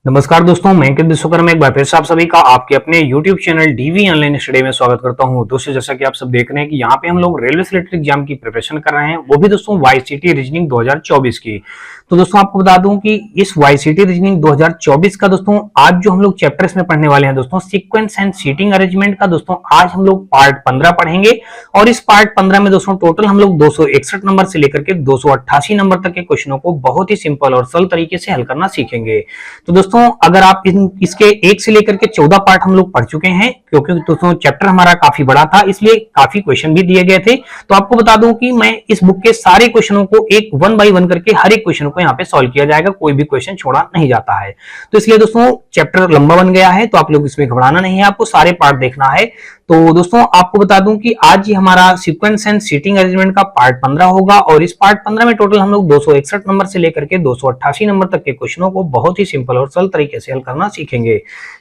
नमस्कार दोस्तों, मैं अंकित विश्वकर्मा एक बार फिर से आप सभी का आपके अपने YouTube channel DV online study में स्वागत करता हूं। दोस्तों, जैसा कि आप सब देख रहे हैं कि यहाँ पे हम लोग रेलवे से रिलेटेड एग्जाम की प्रिपरेशन कर रहे हैं, वो भी दोस्तों वाईसीटी रीजनिंग 2024 की। तो दोस्तों आपको बता दूं कि इस वाईसीटी रीजनिंग 2024 का दोस्तों आज जो हम लोग चैप्टर इसमें पढ़ने वाले हैं दोस्तों, सीक्वेंस एंड सीटिंग अरेंजमेंट का दोस्तों आज हम लोग पार्ट 15 पढ़ेंगे। और इस पार्ट 15 में दोस्तों टोटल हम लोग 261 नंबर से लेकर के 288 नंबर तक के क्वेश्चनों को बहुत ही सिंपल और सरल तरीके से हल करना सीखेंगे। तो दोस्तों अगर आप इसके 1 से लेकर के 14 पार्ट हम लोग पढ़ चुके हैं, क्योंकि दोस्तों चैप्टर हमारा काफी बड़ा था, इसलिए काफी क्वेश्चन भी दिए गए थे। तो आपको बता दूं कि मैं इस बुक के सारे क्वेश्चनों को एक 1 बाय 1 करके हर एक क्वेश्चन को यहाँ पे सॉल्व किया जाएगा, कोई भी क्वेश्चन छोड़ा नहीं जाता है। तो इसलिए दोस्तों चैप्टर लंबा बन गया है, तो आप लोग इसमें घबराना नहीं है, आपको सारे पार्ट देखना है। तो दोस्तों आपको बता दूं कि आज ही हमारा सीक्वेंस एंड सीटिंग अरेंजमेंट का पार्ट 15 होगा, और इस पार्ट 15 में टोटल हम लोग 261 नंबर से लेकर के 288 नंबर तक के क्वेश्चनों को बहुत ही सिंपल और सरल तरीके से हल करना सीखेंगे।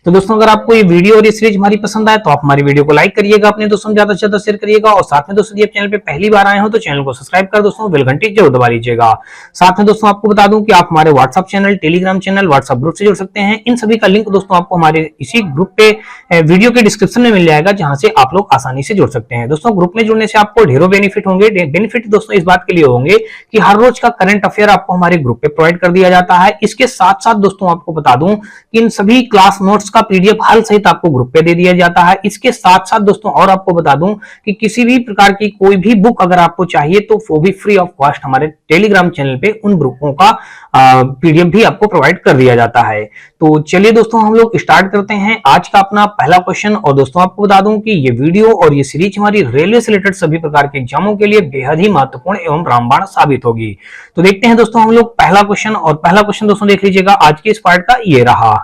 तो दोस्तों अगर आपको ये वीडियो और ये सीरीज हमारी पसंद आए तो आप हमारी वीडियो को लाइक करिएगा, अपने दोस्तों ज्यादा से ज्यादा शेयर करिएगा, और साथ में दोस्तों यदि आप चैनल पे पहली बार आए हो तो चैनल को सब्सक्राइब कर दोस्तों बेल घंटी जरूर दबा लीजिएगा। साथ में दोस्तों आपको बता दूं कि आप हमारे WhatsApp channel, Telegram channel, WhatsApp group से जुड़ सकते हैं। इन सभी का लिंक दोस्तों आपको हमारे इसी ग्रुप पे वीडियो के डिस्क्रिप्शन में मिल जाएगा, जहां से आप लोग आसानी से जुड़ सकते हैं। दोस्तों ग्रुप में जुड़ने से आपको ढेरों बेनिफिट होंगे। बेनिफिट दोस्तों इस बात के लिए होंगे कि हर रोज का करंट अफेयर आपको हमारे ग्रुप पे प्रोवाइड कर दिया जाता है। इसके साथ साथ दोस्तों आपको बता दूं कि इन सभी क्लास नोट्स का पीडीएफ हल सहित आपको ग्रुप पे दे दिया जाता है। इसके साथ साथ दोस्तों और आपको बता दूं कि किसी भी प्रकार की कोई भी बुक अगर आपको चाहिए तो वो भी फ्री ऑफ कॉस्ट हमारे टेलीग्राम चैनल पे उन बुकों का पीडीएफ भी आपको प्रोवाइड कर दिया जाता है। तो चलिए दोस्तों हम लोग स्टार्ट करते हैं आज का अपना पहला क्वेश्चन। और दोस्तों आपको बता दूं कि ये वीडियो और ये सीरीज हमारी रेलवे से रिलेटेड सभी प्रकार के एग्जामों के लिए बेहद ही महत्वपूर्ण एवं रामबाण साबित होगी। तो देखते हैं दोस्तों हम लोग पहला क्वेश्चन, और पहला क्वेश्चन दोस्तों देख लीजिएगा आज के इस पार्ट का ये रहा।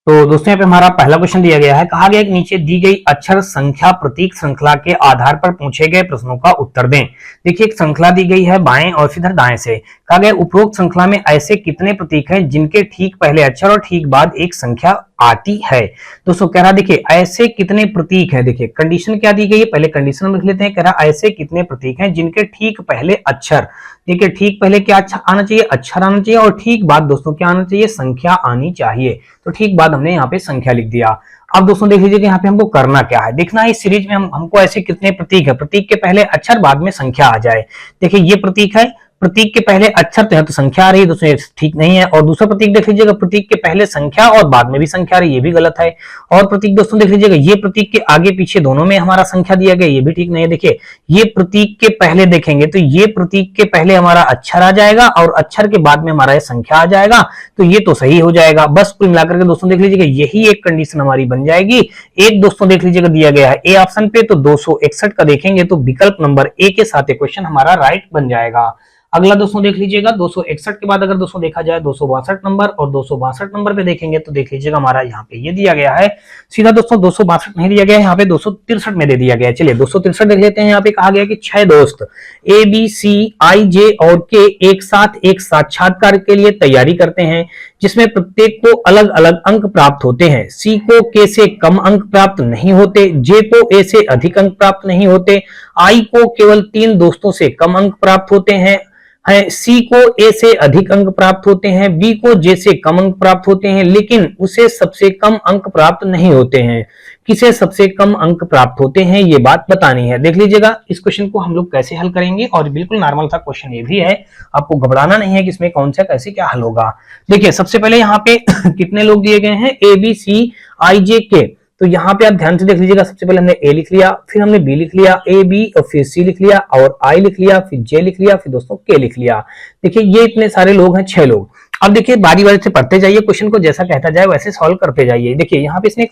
तो दोस्तों यहाँ पे हमारा पहला क्वेश्चन दिया गया है, कहा गया कि नीचे दी गई अक्षर संख्या प्रतीक श्रृंखला के आधार पर पूछे गए प्रश्नों का उत्तर दें। देखिए एक श्रृंखला दी गई है बाएं और फिर दाएं से। कहा गया उपरोक्त श्रृंखला में ऐसे कितने प्रतीक हैं जिनके ठीक पहले अक्षर और ठीक बाद एक संख्या आती है। दोस्तों कह रहा देखिए ऐसे कितने प्रतीक हैं। देखिए कंडीशन क्या दी गई है, पहले कंडीशन में लिख लेते हैं। कह रहा ऐसे कितने प्रतीक हैं जिनके ठीक पहले अक्षर, देखिए ठीक पहले क्या आना चाहिए, अक्षर आना चाहिए, और ठीक बाद दोस्तों क्या आना चाहिए, संख्या आनी चाहिए। तो ठीक बाद हमने यहाँ पे संख्या लिख दिया। अब दोस्तों देख लीजिए कि यहाँ पे हमको करना क्या है, देखना है इस सीरीज में हमको ऐसे कितने प्रतीक है, प्रतीक के पहले अक्षर बाद में संख्या आ जाए। देखिए ये प्रतीक है, प्रतीक के पहले अक्षर तो है तो संख्या आ रही है, दोस्तों ये ठीक नहीं है। और दूसरा प्रतीक देख लीजिएगा, प्रतीक के पहले संख्या और बाद में भी संख्या आ रही है, ये भी गलत है। और प्रतीक दोस्तों देख लीजिएगा, ये प्रतीक के आगे पीछे दोनों में हमारा संख्या दिया गया, ये भी ठीक नहीं है। देखिए ये प्रतीक के पहले देखेंगे तो ये प्रतीक के पहले हमारा अक्षर आ जाएगा और अक्षर के बाद में हमारा संख्या आ जाएगा, तो ये तो सही हो जाएगा। बस कुल मिलाकर के दोस्तों देख लीजिएगा यही एक कंडीशन हमारी बन जाएगी। एक दोस्तों देख लीजिएगा दिया गया है ए ऑप्शन पे, तो 261 का देखेंगे तो विकल्प नंबर ए के साथ क्वेश्चन हमारा राइट बन जाएगा। अगला दोस्तों देख लीजिएगा 261 के बाद अगर दोस्तों देखा जाए 262 नंबर, और 262 नंबर पे देखेंगे तो देख लीजिएगा हमारा यहाँ पे ये दिया गया है। सीधा दोस्तों 262 नहीं दिया गया है, यहाँ पे 263 में दे दिया गया है। चलिए 263 देख लेते हैं। यहाँ पे कहा गया कि 6 दोस्त ए बी सी आई जे और के एक साथ एक साक्षात्कार के लिए तैयारी करते हैं, जिसमें प्रत्येक को अलग अलग अंक प्राप्त होते हैं। सी को के से कम अंक प्राप्त नहीं होते, जे को ए से अधिक अंक प्राप्त नहीं होते, आई को केवल 3 दोस्तों से कम अंक प्राप्त होते हैं, सी को ए से अधिक अंक प्राप्त होते हैं, बी को जे से कम अंक प्राप्त होते हैं, लेकिन उसे सबसे कम अंक प्राप्त नहीं होते हैं। किसे सबसे कम अंक प्राप्त होते हैं ये बात बतानी है। देख लीजिएगा इस क्वेश्चन को हम लोग कैसे हल करेंगे, और बिल्कुल नॉर्मल सा क्वेश्चन ये भी है, आपको घबराना नहीं है कि इसमें कौन सा कैसे क्या हल होगा। देखिए सबसे पहले यहाँ पे कितने लोग दिए गए हैं, ए बी सी आई जे के। तो यहाँ पे आप ध्यान से देख लीजिएगा, सबसे पहले हमने ए लिख लिया, फिर हमने बी लिख लिया, ए बी और फिर सी लिख लिया, और आई लिख लिया, फिर जे लिख लिया, फिर दोस्तों के लिख लिया। देखिए ये इतने सारे लोग हैं, 6 लोग। अब देखिए बारी बारी से पढ़ते जाइए, क्वेश्चन को जैसा कहता जाए वैसे सॉल्व करते जाइए। देखिए यहाँ पे इसने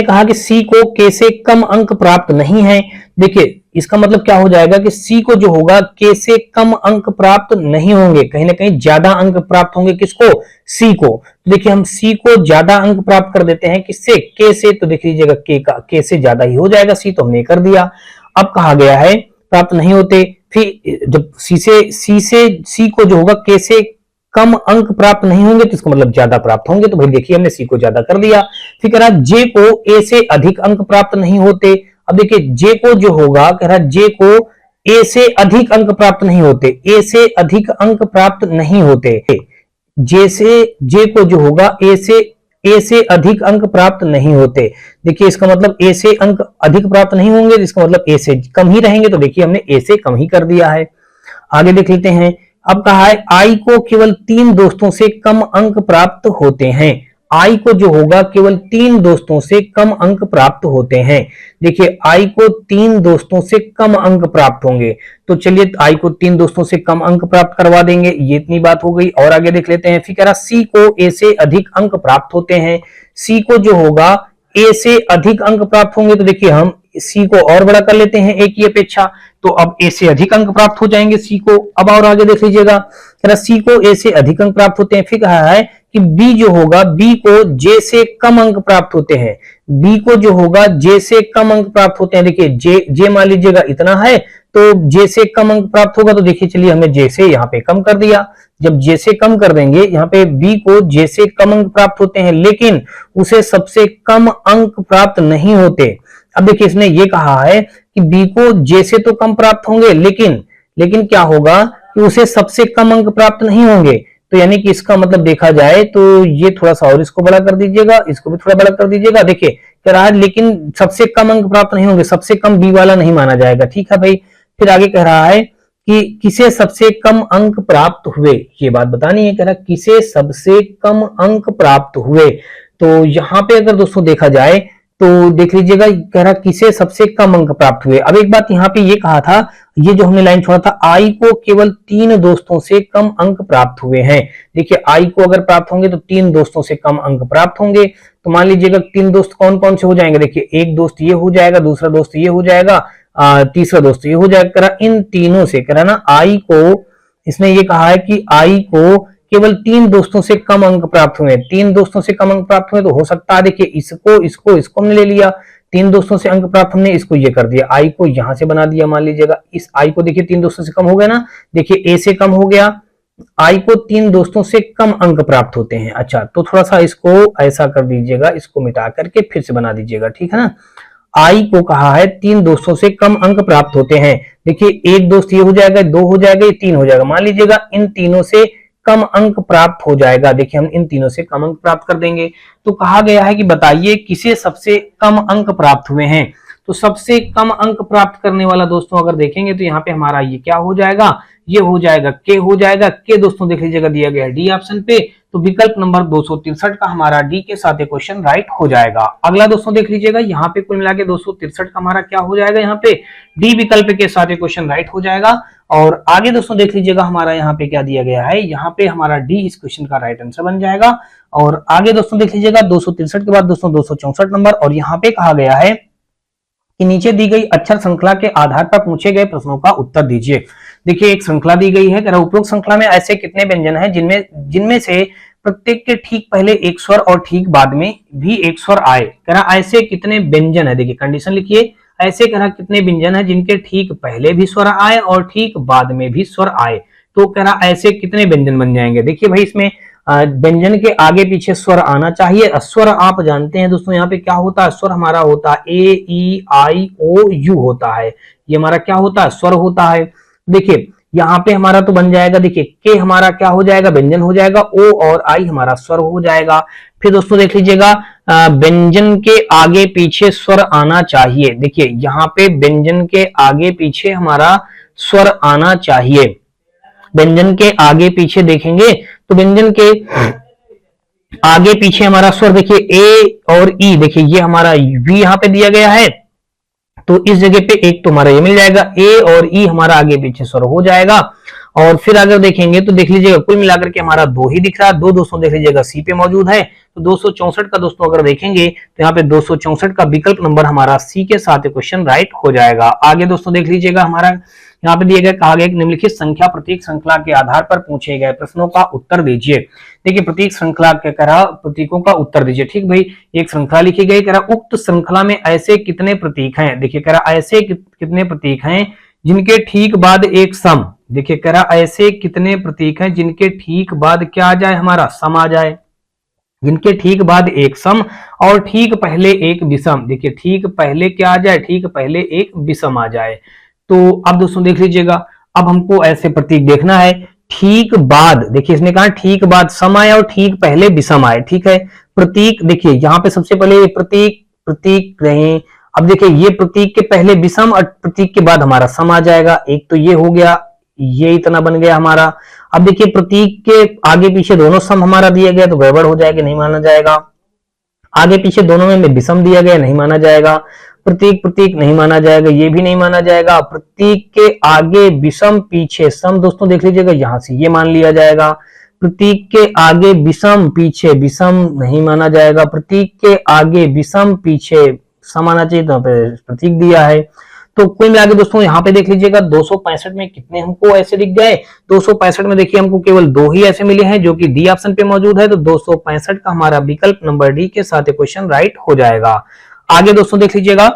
कहा कि सी को के से कम अंक प्राप्त नहीं है। देखिए इसका मतलब क्या हो जाएगा कि सी को जो होगा के से कम अंक प्राप्त नहीं होंगे, कहीं ना कहीं ज्यादा अंक प्राप्त होंगे। किसको, सी को। तो देखिए हम सी को ज्यादा अंक प्राप्त कर देते हैं, किससे, के से। तो देख लीजिएगा के से ज्यादा ही हो जाएगा, सी तो हमने कर दिया। अब कहा गया है प्राप्त नहीं होते, फिर जब सी को जो होगा के से कम अंक प्राप्त नहीं होंगे तो इसका मतलब ज्यादा प्राप्त होंगे। तो भाई देखिए हमने सी को ज्यादा कर दिया। फिर कह रहा जे को ए से अधिक अंक प्राप्त नहीं होते। अब देखिए जे को जो होगा, कह रहा जे को ए से अधिक अंक प्राप्त नहीं होते, ए से अधिक अंक प्राप्त नहीं होते। जे को जो होगा ए से अधिक अंक प्राप्त नहीं होते। देखिए इसका मतलब ए से अंक अधिक प्राप्त नहीं होंगे, इसका मतलब ए से कम ही रहेंगे, तो देखिए हमने ए से कम ही कर दिया है। आगे देख लेते हैं। अब कहा है आई को केवल 3 दोस्तों से कम अंक प्राप्त होते हैं। आई को जो होगा केवल 3 दोस्तों से कम अंक प्राप्त होते हैं। देखिए आई को 3 दोस्तों से कम अंक प्राप्त होंगे, तो चलिए आई को 3 दोस्तों से कम अंक प्राप्त करवा देंगे, ये इतनी बात हो गई। और आगे देख लेते हैं। फिर कह रहा सी को ए से अधिक अंक प्राप्त होते हैं। सी को जो होगा ए से अधिक अंक प्राप्त होंगे, तो देखिए हम सी को और बड़ा कर लेते हैं ए की अपेक्षा, तो अब ए से अधिक अंक प्राप्त हो जाएंगे सी को। अब और आगे देख लीजिएगा, कह रहा सी को ए से अधिक अंक प्राप्त होते हैं। फिर कहा है कि बी जो होगा बी को जे से कम अंक प्राप्त होते हैं। बी को जो होगा जे से कम अंक प्राप्त होते हैं। देखिए जे मान लीजिएगा इतना है, तो जे से कम अंक प्राप्त होगा, तो देखिए चलिए हमने जे से यहाँ पे कम कर दिया। जब जे से कम कर देंगे, यहाँ पे बी को जे से कम अंक प्राप्त होते हैं, लेकिन उसे सबसे कम अंक प्राप्त नहीं होते। अब देखिए इसने ये कहा है कि बी को जे से तो कम प्राप्त होंगे, लेकिन क्या होगा कि उसे सबसे कम अंक प्राप्त नहीं होंगे। तो यानी कि इसका मतलब देखा जाए तो ये थोड़ा सा और इसको बड़ा कर दीजिएगा, इसको भी थोड़ा बड़ा कर दीजिएगा। देखिए कह रहा है लेकिन सबसे कम अंक प्राप्त नहीं होंगे, सबसे कम बी वाला नहीं माना जाएगा, ठीक है भाई। फिर आगे कह रहा है कि किसे सबसे कम अंक प्राप्त हुए, ये बात बतानी है। कह रहा किसे सबसे कम अंक प्राप्त हुए, तो यहाँ पे अगर दोस्तों देखा जाए तो देख लीजिएगा, कह रहा किसे सबसे कम अंक प्राप्त हुए। अब एक बात यहाँ पे ये कहा था, ये जो हमने लाइन छोड़ा था, आई को केवल 3 दोस्तों से कम अंक प्राप्त हुए हैं। देखिए आई को अगर प्राप्त होंगे तो 3 दोस्तों से कम अंक प्राप्त होंगे। तो मान लीजिएगा 3 दोस्त कौन कौन से हो जाएंगे। देखिए एक दोस्त ये हो जाएगा, दूसरा दोस्त ये हो जाएगा, तीसरा दोस्त ये हो जाएगा। कह रहा इन तीनों से, कह रहा ना आई को, इसने ये कहा है कि आई को केवल 3 दोस्तों से कम अंक प्राप्त हुए। 3 दोस्तों से कम अंक प्राप्त हुए तो हो सकता है, देखिए इसको हमने ले लिया, 3 दोस्तों से अंक प्राप्त हमने इसको ये कर दिया, आई को यहां से बना दिया। मान लीजिएगा इस आई को देखिए 3 दोस्तों से कम हो गया ना, देखिए ए से कम हो गया, आई को 3 दोस्तों से कम अंक प्राप्त होते हैं। अच्छा तो थोड़ा सा इसको ऐसा कर दीजिएगा, इसको मिटा करके फिर से बना दीजिएगा, ठीक है ना। आई को कहा है 3 दोस्तों से कम अंक प्राप्त होते हैं। देखिए एक दोस्त ये हो जाएगा, 2 हो जाएगा, ये 3 हो जाएगा। मान लीजिएगा इन तीनों से कम अंक प्राप्त हो जाएगा। देखिए हम इन तीनों से कम अंक प्राप्त कर देंगे। तो कहा गया है कि बताइए किसे सबसे कम अंक प्राप्त हुए हैं। तो सबसे कम अंक प्राप्त करने वाला दोस्तों अगर देखेंगे तो यहाँ पे हमारा ये क्या हो जाएगा, ये हो जाएगा के हो जाएगा। के दोस्तों देख लीजिएगा दिया गया है डी ऑप्शन पे, तो विकल्प नंबर 263 का हमारा डी के साथ क्वेश्चन राइट हो जाएगा। अगला दोस्तों देख लीजिएगा, यहाँ पे कुल मिला के 263 का हमारा क्या हो जाएगा, यहाँ पे डी विकल्प के साथ क्वेश्चन राइट हो जाएगा। और आगे दोस्तों देख लीजिएगा हमारा यहाँ पे क्या दिया गया है, यहाँ पे हमारा डी इस क्वेश्चन का राइट आंसर बन जाएगा। और आगे दोस्तों देख लीजिएगा 263 के बाद दोस्तों 264 नंबर, और यहाँ पे कहा गया है कि नीचे दी गई अक्षर श्रृंखला के आधार पर पूछे गए प्रश्नों का उत्तर दीजिए। देखिए एक श्रृंखला दी गई है, उपरोक्त श्रृंखला में ऐसे कितने व्यंजन हैं जिनमें से प्रत्येक के ठीक पहले एक स्वर और ठीक बाद में भी एक स्वर आए। कह रहा ऐसे कितने व्यंजन है, देखिए कंडीशन लिखिए, ऐसे कह रहा कितने व्यंजन है जिनके ठीक पहले भी स्वर आए और ठीक बाद में भी स्वर आए। तो कह रहा ऐसे कितने व्यंजन बन जाएंगे। देखिए भाई इसमें व्यंजन के आगे पीछे स्वर आना चाहिए। स्वर आप जानते हैं दोस्तों यहाँ पे क्या होता है, स्वर हमारा होता है ए ई आई ओ यू होता है, ये हमारा क्या होता है, स्वर होता है। देखिए यहाँ पे हमारा तो बन जाएगा, देखिए के हमारा क्या हो जाएगा, व्यंजन हो जाएगा, ओ और आई हमारा स्वर हो जाएगा। फिर दोस्तों देख लीजिएगा व्यंजन के आगे पीछे स्वर आना चाहिए। देखिए यहाँ पे व्यंजन के आगे पीछे हमारा स्वर आना चाहिए। व्यंजन के आगे पीछे देखेंगे तो व्यंजन के आगे पीछे हमारा स्वर देखिए ए और ई, देखिए ये हमारा वी यहाँ पे दिया गया है, तो इस जगह पे एक तो हमारा ये मिल जाएगा, ए और ई हमारा आगे पीछे स्वर हो जाएगा। और फिर अगर देखेंगे तो देख लीजिएगा कुल मिलाकर के हमारा 2 ही दिख रहा है, 2 दोस्तों देख लीजिएगा सी पे मौजूद है। तो 264 का दोस्तों अगर देखेंगे तो यहाँ पे 264 का विकल्प नंबर हमारा सी के साथ क्वेश्चन राइट हो जाएगा। आगे दोस्तों देख लीजिएगा हमारा यहाँ पे दिया गया, कहा गया निम्नलिखित संख्या प्रतीक श्रृंखला के आधार पर पूछे गए प्रश्नों का उत्तर दीजिए। देखिए प्रतीक श्रृंखला के करा प्रतीकों का उत्तर दीजिए। ठीक भाई, एक श्रृंखला लिखी गई, कह रहा उक्त श्रृंखला में ऐसे कितने प्रतीक हैं। देखिए कह रहा ऐसे कितने प्रतीक हैं जिनके ठीक बाद एक सम। देखिए कह रहा ऐसे कितने प्रतीक हैं जिनके ठीक बाद क्या आ जाए, हमारा सम आ जाए, जिनके ठीक बाद एक सम और ठीक पहले एक विषम। देखिए ठीक पहले क्या आ जाए, ठीक पहले एक विषम आ जाए। तो अब दोस्तों देख लीजिएगा, अब हमको ऐसे प्रतीक देखना है, ठीक बाद, देखिए इसने कहा ठीक बाद सम आए और ठीक पहले विषम आए, ठीक है। प्रतीक देखिए यहाँ पे सबसे पहले प्रतीक प्रतीक रहे, अब देखिए ये प्रतीक के पहले विषम और प्रतीक के बाद हमारा सम आ जाएगा, एक तो ये हो गया, ये इतना बन गया हमारा। अब देखिए प्रतीक के आगे पीछे दोनों सम हमारा दिया गया तो गड़बड़ हो जाएगी, नहीं माना जाएगा। आगे पीछे दोनों में विषम दिया गया, नहीं माना जाएगा। प्रतीक प्रतीक नहीं माना जाएगा, ये भी नहीं माना जाएगा। प्रतीक के आगे विषम पीछे सम, दोस्तों देख लीजिएगा यहां से ये मान लिया जाएगा। प्रतीक के आगे विषम पीछे विषम नहीं माना जाएगा। प्रतीक के आगे विषम पीछे सम आना चाहिए, तो प्रतीक दिया है। तो कुल मिला के दोस्तों यहाँ पे देख लीजिएगा 265 में कितने हमको ऐसे दिख गए, 265 में देखिए हमको केवल 2 ही ऐसे मिले हैं जो कि डी ऑप्शन पे मौजूद है। तो 265 का हमारा विकल्प नंबर डी के साथ क्वेश्चन राइट हो जाएगा। आगे दोस्तों देख लीजिएगा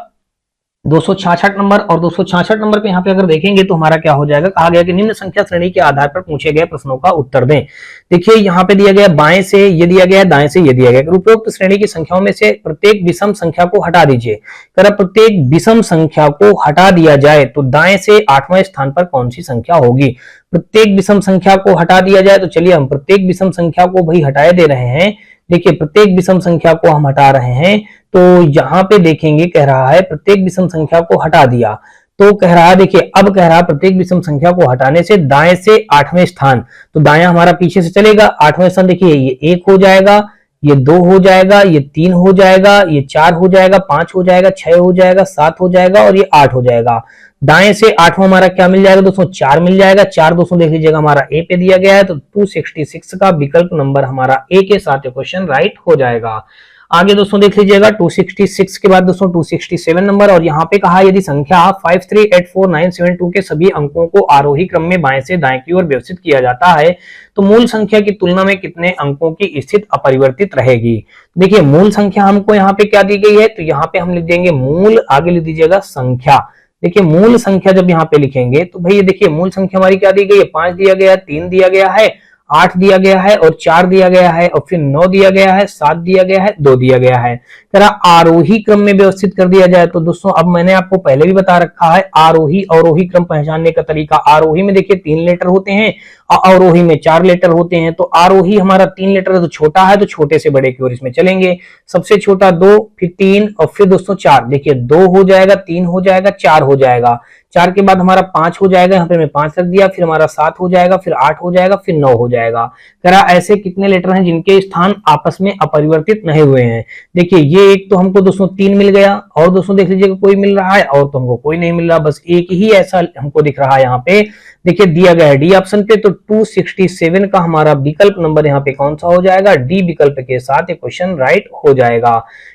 266 नंबर, और 266 नंबर पे यहाँ पे अगर देखेंगे तो हमारा क्या हो जाएगा, कहा गया कि निम्न संख्या श्रेणी के आधार पर पूछे गए प्रश्नों का उत्तर दें। देखिए यहाँ पे दिया गया बाएं से ये दिया गया, दाएं से ये दिया गया। उपरोक्त श्रेणी की संख्याओं में से प्रत्येक विषम संख्या को हटा दीजिए। अगर प्रत्येक विषम संख्या को हटा दिया जाए तो दाएं से 8वें स्थान पर कौन सी संख्या होगी। प्रत्येक विषम संख्या को हटा दिया जाए तो चलिए हम प्रत्येक विषम संख्या को भाई हटाए दे रहे हैं। देखिए प्रत्येक विषम संख्या को हम हटा रहे हैं, तो यहाँ पे देखेंगे कह रहा है प्रत्येक विषम संख्या को हटा दिया, तो कह रहा है देखिए अब कह रहा है प्रत्येक विषम संख्या को हटाने से दाएं से 8वें स्थान, तो दायां हमारा पीछे से चलेगा। 8वें स्थान देखिए ये 1 हो जाएगा, ये 2 हो जाएगा, ये 3 हो जाएगा, ये 4 हो जाएगा, 5 हो जाएगा, 6 हो जाएगा, 7 हो जाएगा और ये 8 हो जाएगा। दाएं से 8वां हमारा क्या मिल जाएगा दोस्तों, 4 मिल जाएगा। 4 दोस्तों देख लीजिएगा हमारा ए पे दिया गया है, तो 266 का विकल्प नंबर हमारा ए के साथ क्वेश्चन राइट हो जाएगा। आगे दोस्तों देख लीजिएगा 266 के बाद दोस्तों 267 नंबर, और यहाँ पे कहा यदि संख्या 5384972 के सभी अंकों को आरोही क्रम में बाएं से दाएं की ओर व्यवस्थित किया जाता है तो मूल संख्या की तुलना में कितने अंकों की स्थिति अपरिवर्तित रहेगी। देखिए मूल संख्या हमको यहाँ पे क्या दी गई है, तो यहाँ पे हम लिख देंगे मूल, आगे लिख दीजिएगा संख्या। देखिए मूल संख्या जब यहाँ पे लिखेंगे तो भाई ये देखिए मूल संख्या हमारी क्या दी गई है, 5 दिया गया है, 3 दिया गया है, 8 दिया गया है और 4 दिया गया है और फिर 9 दिया गया है, 7 दिया गया है, 2 दिया गया है। जरा आरोही क्रम में व्यवस्थित कर दिया जाए तो दोस्तों अब मैंने आपको पहले भी बता रखा है आरोही अवरोही क्रम पहचानने का तरीका। आरोही में देखिए 3 लेटर होते हैं, अवरोही में 4 लेटर होते हैं। तो आरोही हमारा 3 लेटर है तो छोटा है, तो छोटे से बड़े की ओर इसमें चलेंगे। सबसे छोटा 2, फिर 3 और फिर दोस्तों 4। देखिए 2 हो जाएगा, 3 हो जाएगा, 4 हो जाएगा। 4 के बाद हमारा 5 हो जाएगा, यहाँ पे मैं 5 रख दिया, फिर हमारा 7 हो जाएगा, फिर 8 हो जाएगा, फिर 9 हो जाएगा। करा ऐसे कितने लेटर हैं जिनके स्थान आपस में अपरिवर्तित नहीं हुए हैं। देखिए ये एक तो हमको दोस्तों 3 मिल गया, और दोस्तों देख लीजिएगा कोई मिल रहा है, और तो हमको कोई नहीं मिल रहा, बस एक ही ऐसा हमको दिख रहा है यहाँ पे। देखिए दिया गया है डी ऑप्शन पे, तो 267 का हमारा विकल्प नंबर यहाँ पे कौन सा हो जाएगा, डी विकल्प के साथ क्वेश्चन राइट हो जाएगा।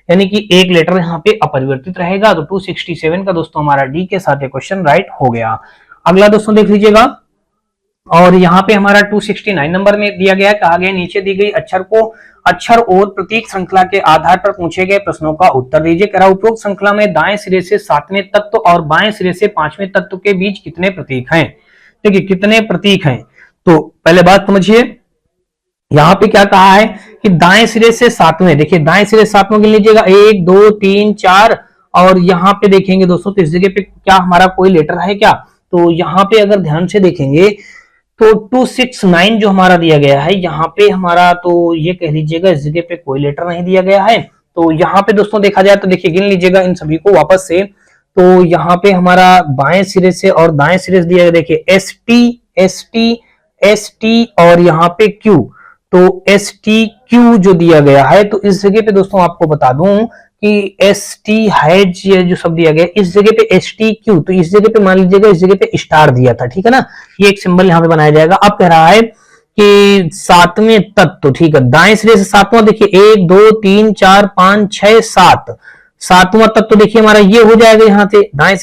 यानी कि एक लेटर यहाँ पे अपरिवर्तित रहेगा, तो 267 का दोस्तों हमारा डी के साथ क्वेश्चन राइट हो गया। अगला दोस्तों देख लीजिएगा, और यहाँ पे हमारा 269 नंबर में दिया गया, कहा गया नीचे दी गई अक्षर और प्रतीक श्रृंखला के आधार पर पूछे गए प्रश्नों का उत्तर दीजिए। करा उपरोक्त श्रृंखला में दाएं सिरे से 7वें तत्व और बाएं सिरे से 5वें तत्व के बीच कितने प्रतीक हैं। देखिए कितने प्रतीक हैं, तो पहले बात समझिए यहाँ पे क्या कहा है कि दाएं सिरे से 7वें, देखिए दाएं सिरे से 7वें गिन लीजिएगा, 1 2 3 4, और यहाँ पे देखेंगे दोस्तों तो इस जगह पे क्या हमारा कोई लेटर है क्या, तो यहाँ पे अगर ध्यान से देखेंगे तो 269 जो हमारा दिया गया है यहाँ पे हमारा, तो ये कह लीजिएगा इस जगह पे कोई लेटर नहीं दिया गया है। तो यहाँ पे दोस्तों देखा जाए तो देखिए गिन लीजिएगा इन सभी को वापस से, तो यहाँ पे हमारा बाएं सिरे से और दाएं सिरे से दिया गया, देखिए S T S T S T और यहाँ पे क्यू, तो एस टी क्यू जो दिया गया है, तो इस जगह पे दोस्तों आपको बता दूं कि एस टी हैज ये जो सब दिया गया इस जगह पे एस टी क्यू, तो इस जगह पे मान लीजिएगा इस जगह पे स्टार दिया था, ठीक है ना, ये एक सिंबल यहाँ पे बनाया जाएगा। अब कह रहा है कि 7वें तत्व, ठीक है, दाएं सिरे से 7वां, देखिए 1 2 3 4 5 6 7, 7वां तत्व देखिए हमारा ये हो जाएगा यहाँ से दाएं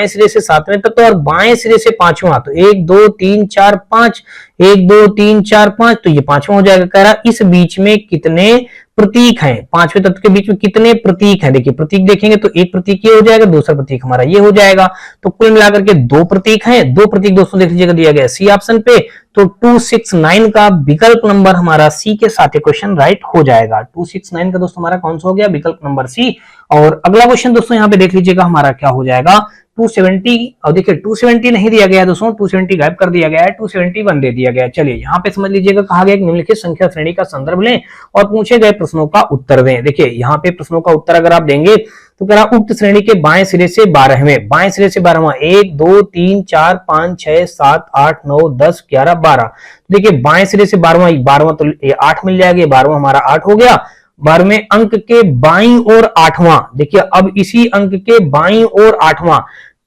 सिरे से 7वें तत्व और बाएं सिरे से 5वां, तो 1 2 3 4 5, 1 2 3 4 5, तो ये 5वां हो जाएगा। कह रहा इस बीच में कितने प्रतीक हैं, 5वें तत्व के बीच में कितने प्रतीक हैं। देखिए प्रतीक देखेंगे तो एक प्रतीक ये हो जाएगा, दूसरा प्रतीक हमारा ये हो जाएगा, तो कुल मिलाकर के 2 प्रतीक हैं। 2 प्रतीक दोस्तों देख लीजिएगा दिया गया सी ऑप्शन पे, तो 269 का विकल्प नंबर हमारा सी के साथ क्वेश्चन राइट हो जाएगा। 269 का दोस्तों हमारा कौन सा हो गया, विकल्प नंबर सी। और अगला क्वेश्चन दोस्तों यहाँ पे देख लीजिएगा हमारा क्या हो जाएगा, 270, और देखिए 270 नहीं दिया गया दोस्तों, 270 गायब कर दिया गया है, 271 दे दिया गया है। चलिए यहाँ पे समझ लीजिएगा, कहा गया कि निम्नलिखित संख्या श्रेणी का संदर्भ लें और पूछे गए प्रश्नों का उत्तर दें। देखिए यहाँ पे प्रश्नों का उत्तर अगर आप देंगे तो कह रहा उक्त श्रेणी के बाएं सिरे से 12वें, बाएं सिरे से 12वां, 1 2 3 4 5 6 7 8 9 10 11 12। देखिए बाएं सिरे से 12वां, 12वां तो 8 मिल जाएगा, 12वां हमारा 8 हो गया। 12वें अंक के बाईं ओर 8वां, देखिए अब इसी अंक के बाईं ओर 8वां,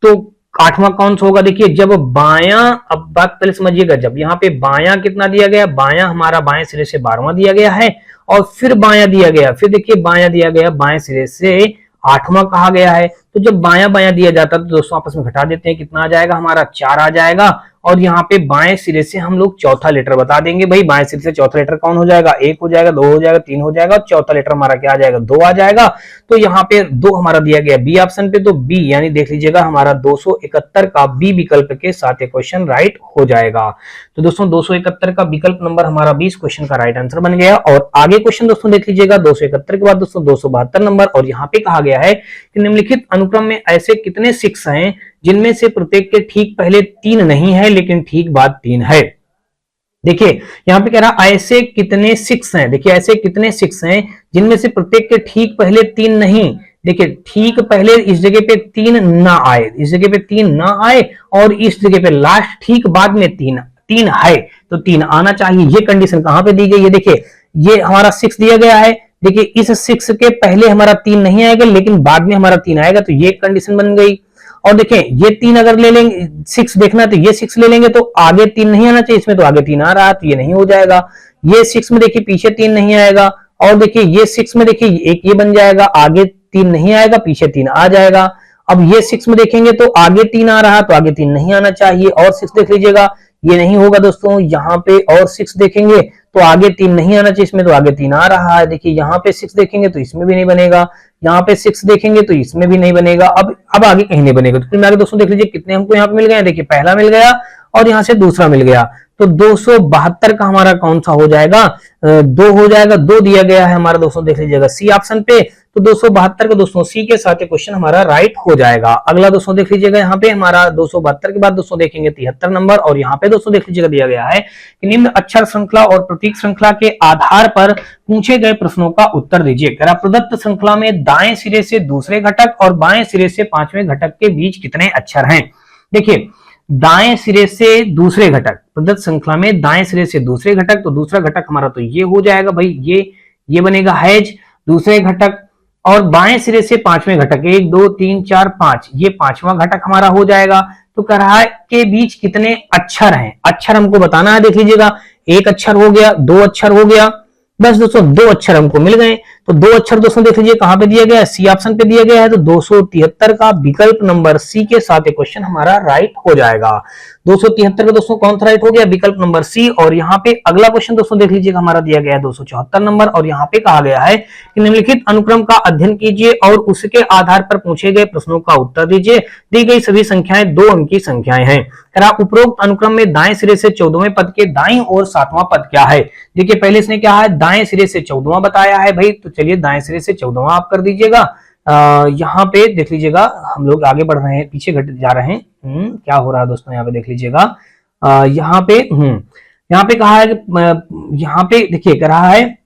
तो 8वां कौन सा होगा? देखिए जब बायां, अब बात पहले समझिएगा, जब यहाँ पे बायां कितना दिया गया, बायां हमारा बाएं सिरे से 12वां दिया गया है, और फिर बायां दिया गया, फिर देखिए बायां दिया गया बाएं सिरे से 8वां कहा गया है। तो जब बायां बायां दिया जाता है तो दोस्तों आपस में घटा देते हैं, कितना आ जाएगा हमारा 4 आ जाएगा। और यहाँ पे बाएं सिरे से हम लोग चौथा लेटर बता देंगे, भाई बाएं सिरे से चौथा लेटर कौन हो जाएगा? 1 हो जाएगा, 2 हो जाएगा, 3 हो जाएगा, और चौथा लेटर हमारा क्या आ जाएगा? 2 आ जाएगा। तो यहाँ पे 2 हमारा दिया गया बी ऑप्शन पे, तो बी यानी देख लीजिएगा हमारा 271 का बी विकल्प के साथ ये क्वेश्चन राइट हो जाएगा। तो दोस्तों 271 का विकल्प नंबर हमारा 20 क्वेश्चन का राइट आंसर बन गया। और आगे क्वेश्चन दोस्तों देख लीजिएगा, 271 के बाद दोस्तों 272 नंबर, और यहाँ पे कहा गया है कि निम्नलिखित अनुक्रम में ऐसे कितने 6 हैं जिनमें से प्रत्येक के ठीक पहले 3 नहीं है लेकिन ठीक बाद 3 है। देखिए यहां पे कह रहा ऐसे कितने 6 हैं, देखिए ऐसे कितने 6 हैं जिनमें से प्रत्येक के ठीक पहले 3 नहीं। देखिए ठीक पहले इस जगह पे 3 ना आए, इस जगह पे 3 ना आए, और इस जगह पे लास्ट ठीक बाद में 3 है, तो 3 आना चाहिए। ये कंडीशन कहां पे दी गई है? देखिए ये हमारा 6 दिया गया है, देखिए इस 6 के पहले हमारा 3 नहीं आएगा लेकिन बाद में हमारा 3 आएगा, तो ये कंडीशन बन गई। और देखें ये 3 अगर ले लेंगे, 6 देखना है तो ये 6 ले लेंगे, तो आगे 3 नहीं आना चाहिए, इसमें तो आगे 3 आ रहा है, तो ये नहीं हो जाएगा। ये 6 में देखिए पीछे 3 नहीं आएगा, और देखिए ये 6 में देखिए एक ये बन जाएगा, आगे 3 नहीं आएगा, पीछे 3 आ जाएगा। अब ये 6 में देखेंगे तो आगे 3 आ रहा है, तो आगे 3 नहीं आना चाहिए, और 6 देख लीजिएगा, ये नहीं होगा दोस्तों। यहाँ पे और 6 देखेंगे तो आगे 3 नहीं आना चाहिए, इसमें तो आगे 3 आ रहा है। देखिए यहाँ पे 6 देखेंगे तो इसमें भी नहीं बनेगा, यहाँ पे 6 देखेंगे तो इसमें भी नहीं बनेगा, अब आगे कहीं नहीं बनेगा। तो फिर आगे दोस्तों देख लीजिए कितने हमको यहाँ पे मिल गए। देखिए पहला मिल गया और यहाँ से दूसरा मिल गया, तो 272 का हमारा कौन सा हो जाएगा? 2 हो जाएगा, 2 दिया गया है हमारा दोस्तों, देख लीजिएगा सी ऑप्शन पे। तो 272 का दोस्तों सी के साथ क्वेश्चन हमारा राइट हो जाएगा। अगला दोस्तों देख लीजिएगा, यहाँ पे हमारा 272 के बाद दोस्तों देखेंगे 73 नंबर, और यहाँ पे दोस्तों देख लीजिएगा दिया गया है कि निम्न अक्षर श्रृंखला और प्रतीक श्रृंखला के आधार पर पूछे गए प्रश्नों का उत्तर दीजिए। प्रदत्त श्रृंखला में दाएं सिरे से दूसरे घटक और बाएं सिरे से 5वें घटक के बीच कितने अक्षर हैं? देखिए दाएं सिरे से दूसरे घटक, प्रदत्त श्रृंखला में दाएं सिरे से दूसरे घटक, तो दूसरा घटक हमारा तो ये हो जाएगा भाई, ये बनेगा हैज दूसरे घटक, और बाएं सिरे से 5वें घटक, 1 2 3 4 5, ये 5वां घटक हमारा हो जाएगा। तो कह रहा है के बीच कितने अक्षर हैं, अक्षर हमको बताना है। देख लीजिएगा 1 अक्षर हो गया, 2 अक्षर हो गया, बस दोस्तों 2 अक्षर हमको मिल गए। तो 2 अक्षर दोस्तों देख लीजिए कहां पे दिया गया है? सी ऑप्शन पे दिया गया है। तो 273 का विकल्प नंबर सी के साथ क्वेश्चन हमारा राइट हो जाएगा। 273 का दोस्तों कौन सा राइट हो गया? विकल्प नंबर सी। और यहाँ पे अगला क्वेश्चन दोस्तों देख लीजिएगा हमारा दिया गया है 274 नंबर, और यहाँ पे कहा गया है कि निम्नलिखित अनुक्रम का अध्ययन कीजिए और उसके आधार पर पूछे गए प्रश्नों का उत्तर दीजिए। दी गई सभी संख्याएं 2 अंक की संख्याएं हैं। उपरोक्त अनुक्रम में दाएं सिरे से 14वें पद के दाईं ओर 7वां पद क्या है? देखिए पहले इसने क्या है, दाएं सिरे से 14वां बताया है भाई, तो चलिए दाएं सिरे से 14वां आप कर दीजिएगा। यहाँ पे देख लीजिएगा हम लोग आगे बढ़ रहे हैं, पीछे घट जा रहे हैं। क्या हो रहा है दोस्तों, यहाँ पे देख लीजिएगा, यहाँ पे कहा है, यहाँ पे देखिए कह रहा है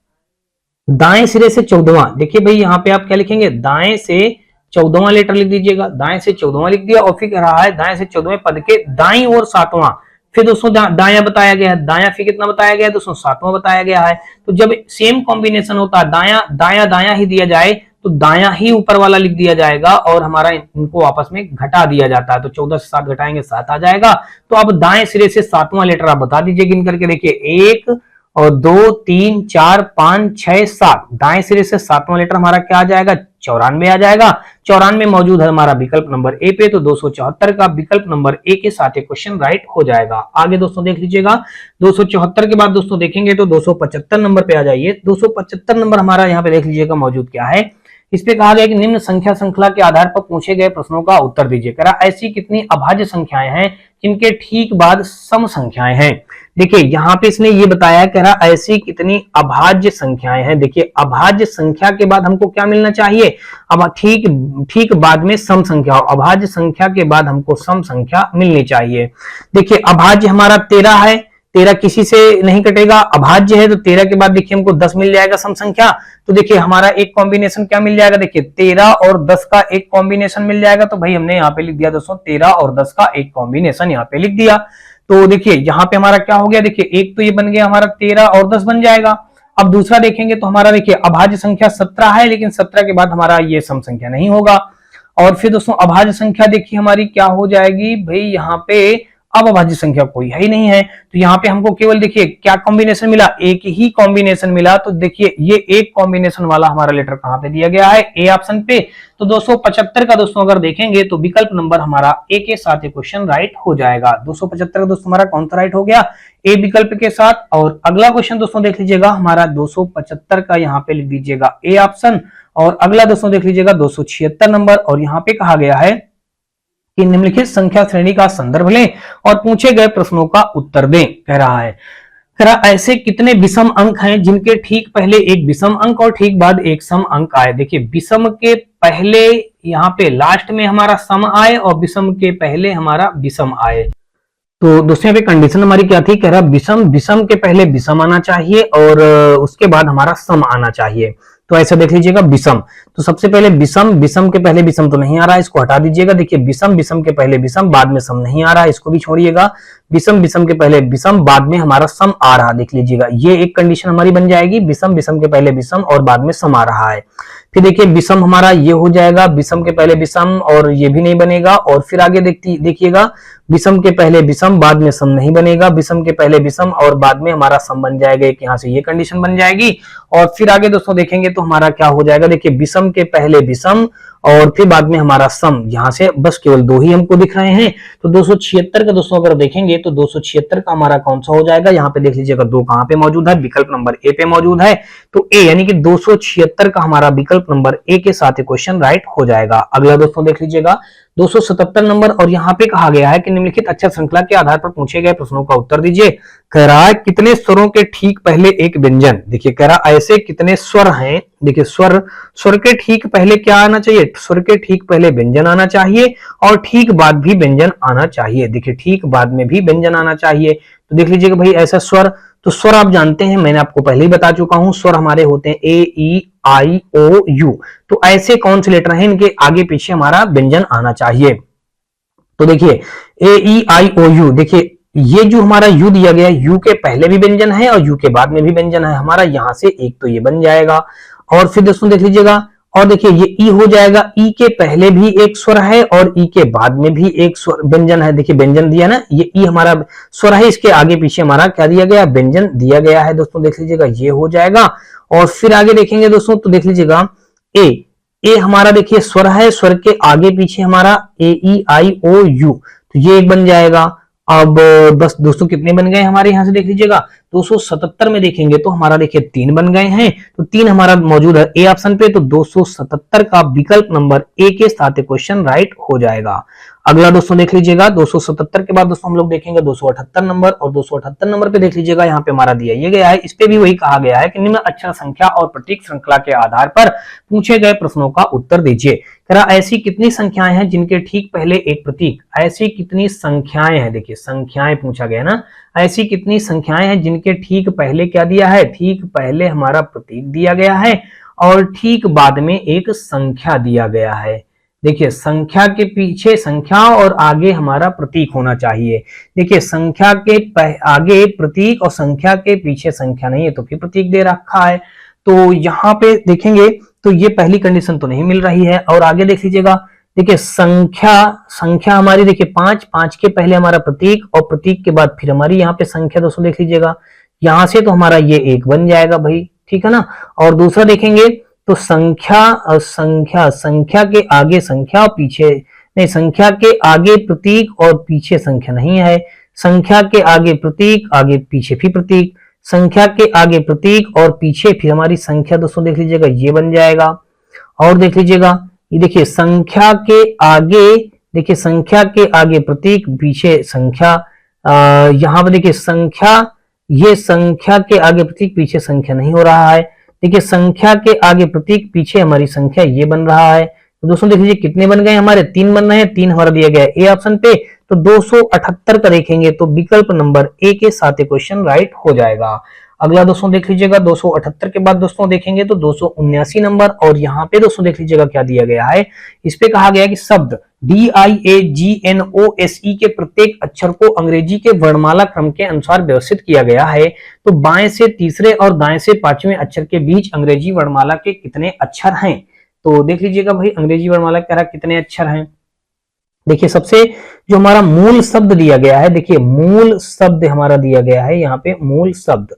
दाएं सिरे से 14वां। देखिए भाई यहाँ पे आप क्या लिखेंगे, दाएं से 14वां लेटर लिख दीजिएगा, दाएं से 14वां लिख दिया, और फिर कह रहा है दाएं से 14वें पद के दाईं ओर 7वां। फिर दोस्तों दाया बताया गया है, दाया फिर कितना बताया गया है दोस्तों? 7वां बताया गया है। तो जब सेम कॉम्बिनेशन होता है, दाया ही दिया जाए तो दाया ही ऊपर वाला लिख दिया जाएगा, और हमारा इनको आपस में घटा दिया जाता है। तो 14 से 7 घटाएंगे 7 आ जाएगा। तो अब दाएं सिरे से 7वां लेटर आप बता दीजिए गिन करके। देखिए 1 और 2 3 4 5 6 7, दाएं सिरे से 7वां लेटर हमारा क्या आ जाएगा? 94 आ जाएगा। 94 मौजूद है हमारा विकल्प नंबर ए पे, तो 274 का विकल्प नंबर ए के साथ क्वेश्चन राइट हो जाएगा। आगे दोस्तों देख लीजिएगा, 274 के बाद दोस्तों देखेंगे तो 275 नंबर पे आ जाइए। 275 नंबर हमारा यहाँ पे देख लीजिएगा मौजूद क्या है इस पे कहा गया कि निम्न संख्या श्रृंखला के आधार पर पूछे गए प्रश्नों का उत्तर दीजिए। कह रहा ऐसी कितनी अभाज्य संख्याएं हैं जिनके ठीक बाद सम संख्याएं हैं। देखिए यहाँ पे इसने ये बताया, कह रहा ऐसी कितनी अभाज्य संख्याएं हैं। देखिए अभाज्य संख्या के बाद हमको क्या मिलना चाहिए, अब ठीक बाद में सम संख्या हो, अभाज्य संख्या के बाद हमको सम संख्या मिलनी चाहिए। देखिए अभाज्य हमारा 13 है, 13 किसी से नहीं कटेगा, अभाज्य है तो 13 के बाद देखिए हमको 10 मिल जाएगा सम संख्या। तो देखिए हमारा एक कॉम्बिनेशन क्या मिल जाएगा, देखिए 13 और 10 का एक कॉम्बिनेशन मिल जाएगा। तो भाई हमने यहाँ पे लिख दिया दोस्तों 13 और 10 का एक कॉम्बिनेशन यहाँ पे लिख दिया। तो देखिए यहाँ पे हमारा क्या हो गया, देखिए एक तो ये बन गया हमारा 13 और 10 बन जाएगा। अब दूसरा देखेंगे तो हमारा देखिए अभाज्य संख्या 17 है, लेकिन 17 के बाद हमारा ये सम संख्या नहीं होगा। और फिर दोस्तों अभाज्य संख्या देखिए हमारी क्या हो जाएगी भाई, यहाँ पे अब अभाज्य संख्या कोई है ही नहीं है। तो यहाँ पे हमको केवल देखिए क्या कॉम्बिनेशन मिला, एक ही कॉम्बिनेशन मिला। तो देखिए ये एक कॉम्बिनेशन वाला हमारा लेटर कहाँ पे दिया गया है, ए ऑप्शन पे। तो 275 का दोस्तों अगर देखेंगे तो विकल्प नंबर हमारा ए के साथ ये क्वेश्चन राइट हो जाएगा। 275 का दोस्तों हमारा कौन सा राइट हो गया, ए विकल्प के साथ। और अगला क्वेश्चन दोस्तों देख लीजिएगा हमारा 275 का यहाँ पे लिख दीजिएगा ए ऑप्शन। और अगला दोस्तों देख लीजिएगा 276 नंबर, और यहाँ पे कहा गया है कि निम्नलिखित संख्या श्रेणी का संदर्भ लें और पूछे गए प्रश्नों का उत्तर दें। कह रहा ऐसे कितने विषम अंक हैं जिनके ठीक पहले एक विषम अंक और ठीक बाद एक सम अंक आए। देखिए विषम के पहले यहाँ पे लास्ट में हमारा सम आए और विषम के पहले हमारा विषम आए। तो दोस्तों यहाँ पे कंडीशन हमारी क्या थी, कह रहा विषम के पहले विषम आना चाहिए और उसके बाद हमारा सम आना चाहिए। तो ऐसा देख लीजिएगा विषम, तो सबसे पहले विषम के पहले विषम तो नहीं आ रहा है, इसको हटा दीजिएगा। देखिए विषम के पहले विषम बाद में सम नहीं आ रहा है, इसको भी छोड़िएगा। विषम के पहले विषम बाद में हमारा सम आ रहा, देख लीजिएगा ये एक कंडीशन हमारी बन जाएगी, विषम के पहले विषम और बाद में सम आ रहा है। फिर देखिए विषम हमारा ये हो जाएगा, विषम के पहले विषम और ये भी नहीं बनेगा। और फिर आगे देखिएगा विषम के पहले विषम बाद में सम नहीं बनेगा, विषम के पहले विषम और बाद में हमारा सम बन जाएगा, एक यहाँ से ये कंडीशन बन जाएगी। और फिर आगे दोस्तों देखेंगे तो हमारा क्या हो जाएगा, देखिए विषम के पहले विषम और फिर बाद में हमारा सम, यहाँ से बस केवल दो ही हमको दिख रहे हैं। तो 276 का दोस्तों अगर देखेंगे तो 276 का हमारा कौन सा हो जाएगा, यहाँ पे देख लीजिएगा दो कहाँ पे मौजूद है, विकल्प नंबर ए पे मौजूद है। तो ए यानी कि 276 का हमारा विकल्प नंबर ए के साथ क्वेश्चन राइट हो जाएगा। अगला दोस्तों देख लीजिएगा 277 नंबर, और यहाँ पे कहा गया है कि निम्नलिखित अक्षर श्रृंखला के आधार पर पूछे गए प्रश्नों का उत्तर दीजिए। कह रहा है कितने स्वरों के ठीक पहले एक व्यंजन। देखिए कह रहा ऐसे कितने स्वर हैं, देखिए स्वर के ठीक पहले क्या आना चाहिए, स्वर के ठीक पहले व्यंजन आना चाहिए और ठीक बाद भी व्यंजन आना चाहिए। देखिए ठीक बाद में भी व्यंजन आना चाहिए। तो देख लीजिएगा भाई ऐसा स्वर, तो स्वर आप जानते हैं, मैंने आपको पहले ही बता चुका हूं, स्वर हमारे होते हैं ए ई आई ओ यू। तो ऐसे कौन से लेटर हैं इनके आगे पीछे हमारा व्यंजन आना चाहिए। तो देखिए ए ई आई ओ यू, देखिए ये जो हमारा यू दिया गया है, यू के पहले भी व्यंजन है और यू के बाद में भी व्यंजन है हमारा, यहां से एक तो ये बन जाएगा। और फिर दोस्तों देख लीजिएगा, और देखिए ये ई हो जाएगा, ई के पहले भी एक स्वर है और ई के बाद में भी एक स्वर व्यंजन है। देखिए व्यंजन दिया ना, ये ई हमारा स्वर है, इसके आगे पीछे हमारा क्या दिया गया, व्यंजन दिया गया है। दोस्तों देख लीजिएगा ये हो जाएगा। और फिर आगे देखेंगे दोस्तों तो देख लीजिएगा ए हमारा देखिए स्वर है, स्वर के आगे पीछे हमारा ए ई आई ओ यू, तो ये एक बन जाएगा। अब बस दोस्तों कितने बन गए हमारे, यहां से देख लीजिएगा 277 में देखेंगे तो हमारा देखिए 3 बन गए हैं, तो 3 हमारा मौजूद है ए ऑप्शन पे। तो 277 का विकल्प नंबर ए के साथ क्वेश्चन राइट हो जाएगा। अगला दोस्तों देख लीजिएगा 277 के बाद दोस्तों हम लोग देखेंगे 278 नंबर, और 278 नंबर पे देख लीजिएगा यहाँ पे हमारा दिया ये गया है, इस पे भी वही कहा गया है कि निम्न अक्षर संख्या और प्रतीक श्रृंखला के आधार पर पूछे गए प्रश्नों का उत्तर दीजिए। कह रहा ऐसी कितनी संख्याएं हैं जिनके ठीक पहले एक प्रतीक, ऐसी कितनी संख्याएं हैं, देखिए संख्याएं पूछा गया ना, ऐसी कितनी संख्याएं हैं जिनके ठीक पहले क्या दिया है, ठीक पहले हमारा प्रतीक दिया गया है और ठीक बाद में एक संख्या दिया गया है। देखिए संख्या के पीछे संख्या और आगे हमारा प्रतीक होना चाहिए। देखिए संख्या के आगे प्रतीक और संख्या के पीछे संख्या नहीं है तो फिर प्रतीक दे रखा है। तो यहाँ पे देखेंगे तो ये पहली कंडीशन तो नहीं मिल रही है। और आगे देख लीजिएगा, देखिए संख्या हमारी देखिए 5 के पहले हमारा प्रतीक और प्रतीक के बाद फिर हमारी यहाँ पे संख्या। दोस्तों देख लीजिएगा यहां से तो हमारा ये 1 बन जाएगा भाई, ठीक है ना। और दूसरा देखेंगे तो संख्या के आगे संख्या और पीछे नहीं, संख्या के आगे प्रतीक और पीछे संख्या नहीं है, संख्या के आगे प्रतीक आगे पीछे फिर प्रतीक, संख्या के आगे प्रतीक और पीछे फिर हमारी संख्या। दोस्तों देख लीजिएगा ये बन जाएगा। और देख लीजिएगा, ये देखिए संख्या के आगे, देखिए संख्या के आगे प्रतीक पीछे संख्या, यहाँ पे देखिए संख्या, ये संख्या के आगे प्रतीक पीछे संख्या नहीं हो रहा है। देखिए संख्या के आगे प्रतीक पीछे हमारी संख्या ये बन रहा है। तो दोस्तों देख लीजिए कितने बन गए हमारे, 3 बन रहे हैं, 3 हमारा दिया गया है ए ऑप्शन पे। तो 278 का देखेंगे तो विकल्प नंबर ए के साथ क्वेश्चन राइट हो जाएगा। अगला दोस्तों देख लीजिएगा 278 के बाद दोस्तों देखेंगे तो 279 नंबर, और यहाँ पे दोस्तों देख लीजिएगा क्या दिया गया है। इस पे कहा गया कि शब्द DIAGNOSE के प्रत्येक अक्षर को अंग्रेजी के वर्णमाला क्रम के अनुसार व्यवस्थित किया गया है। तो बाएं से तीसरे और दाएं से पांचवें अक्षर के बीच अंग्रेजी वर्णमाला के कितने अक्षर हैं। तो देख लीजिएगा भाई अंग्रेजी वर्णमाला कह रहा कितने अक्षर हैं। देखिए सबसे जो हमारा मूल शब्द दिया गया है, देखिए मूल शब्द हमारा दिया गया है यहाँ पे, मूल शब्द